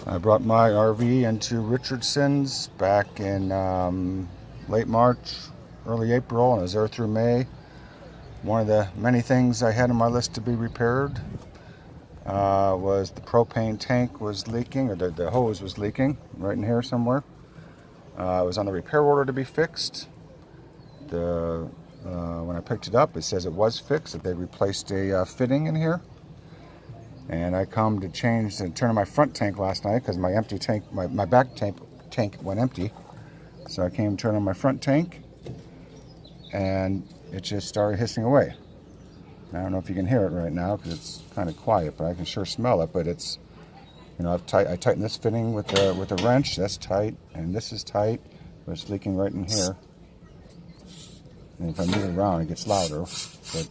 I brought my RV into Richardson's back in late March, early April, and I was there through May. One of the many things I had on my list to be repaired was the propane tank was leaking, or the hose was leaking right in here somewhere. It was on the repair order to be fixed. When I picked it up, it says it was fixed, that they replaced a fitting in here. And I come to turn on my front tank last night because my empty tank, my back tank went empty. So I came to turn on my front tank, and it just started hissing away. I don't know if you can hear it right now because it's kind of quiet, but I can sure smell it. But it's, I tightened this fitting with a wrench. That's tight, and this is tight, but it's leaking right in here. And if I move it around, it gets louder, but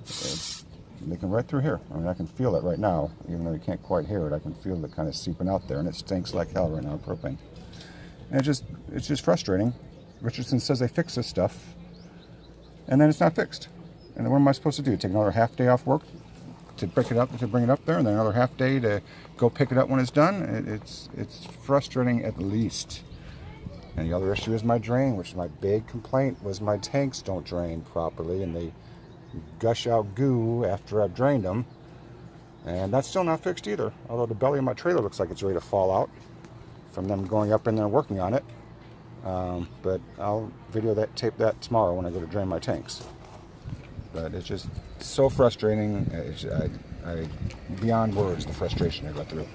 it's leaking right through here. I mean, I can feel it right now, even though you can't quite hear it. I can feel it kind of seeping out there, and it stinks like hell right now, propane. And it's just frustrating. Richardson says they fix this stuff, and then it's not fixed. And then what am I supposed to do? Take another half day off work to pick it up, to bring it up there, and then another half day to go pick it up when it's done? It's frustrating at least. And the other issue is my drain, which is my big complaint, was my tanks don't drain properly, and they gush out goo after I've drained them. And that's still not fixed either, although the belly of my trailer looks like it's ready to fall out from them going up in there and working on it. But I'll tape that tomorrow when I go to drain my tanks. But it's just so frustrating. Beyond words, the frustration I got through.